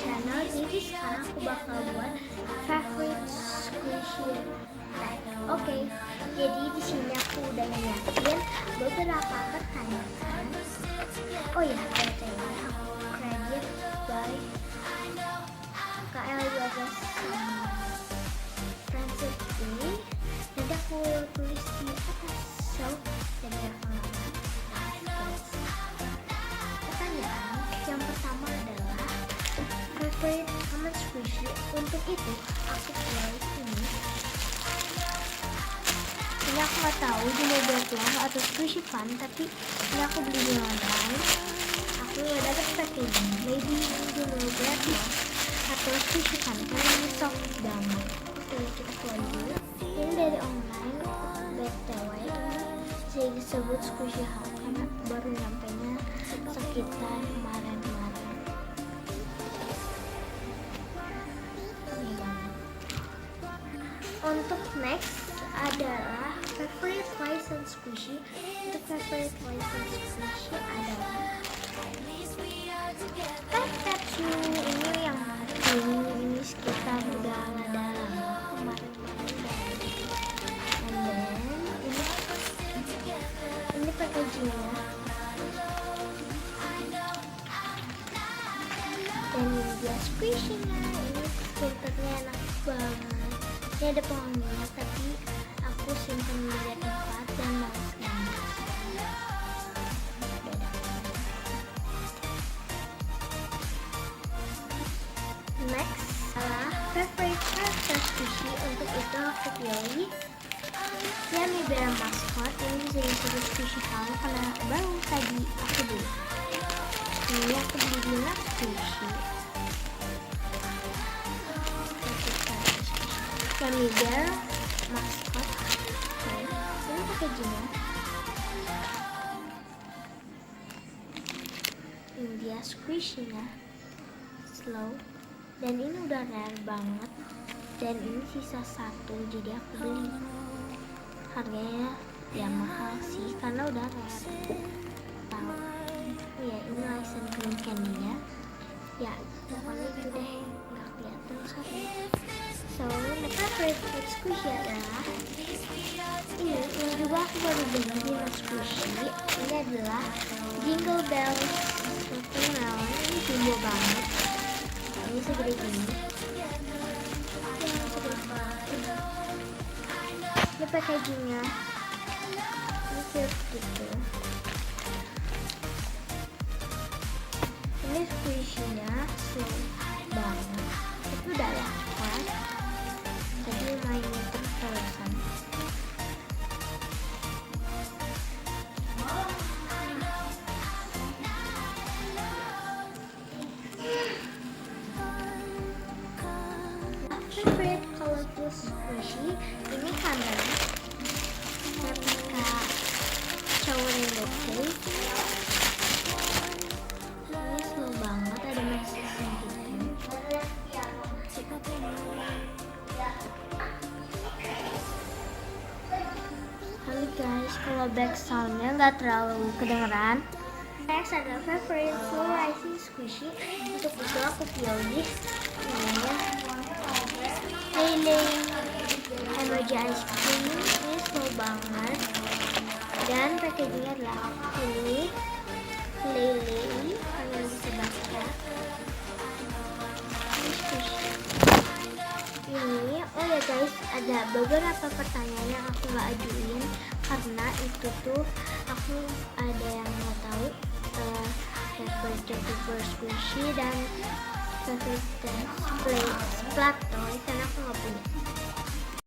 channel. Jadi sekarang aku bakal buat favorite squishy tag. Oke, jadi di sini aku udah nyiapin beberapa pertanyaan. Oh ya, BTW aku credit by KL12 Francis ini. Nanti aku tulis di atas, so jadi hafal. Pertanyaan yang pertama adalah favorite common squishy. Untuk itu aku pilih ini. Ini aku nggak tahu di Mobilcom atau Squishy Fun, tapi ini aku beli di online. Aku udah dapet packaging, maybe di Mobilcom atau Squishy Fun karena ini soft banget. Oke, kita keluar dulu. Ini dari online. BTW ini disebut Squishy Hub karena baru nyampenya sekitar kemarin-kemarin. Untuk next adalah favorite license squishy. Untuk favorite license squishy adalah Pikachu. Ini yang ini sekitar udah ada lama kemarin-kemarin. And then ini packagingnya. Dan ini dia squishy-nya. Ini filternya enak banget. Ini ada penghuninya, tapi aku simpan di tempat dan males ngambil. Next adalah favorite character squishy. Untuk itu aku pilih Yummy Bear Mascot. Ini bisa disebut squishy hal karena baru tadi aku beli. Ini aku beli di Love Squishy. Yummy Bear Mascot. Ini packagingnya. Ini dia squishy-nya, slow. Dan ini udah rare banget. Dan ini sisa satu, jadi aku beli. Harganya ya mahal sih karena udah rare. Tahu? Ya ini license green candy-nya. Ya pokoknya itu deh, nggak kelihatan sorry. So, the favorite squishy adalah ini juga aku baru beli di Squishy. Ini adalah Jingle Bells Watermelon. Ini jumbo banget. Ini segede gini. Ini packagingnya. Ini cute gitu. Ini squishy-nya slow banget. Itu udah lewat. Tadi mainnya terus-terusan. Favorite colorful squishy. Ini karena ketika shower in the face. Ini slow banget, ada mesesnya gitu. Halo guys, kalau back soundnya nggak terlalu kedengeran. Next adalah favorite fluorescent squishy. Untuk itu aku pilih namanya Lele Emoji Ice Cream. Ini slow banget. Dan packagingnya adalah ini Lele. Kalian bisa baca. Ini, oh ya guys, ada beberapa pertanyaan yang aku nggak ajuin karena itu tuh aku ada yang nggak tahu favorite YouTuber squishy dan favorite splat toy karena aku nggak punya.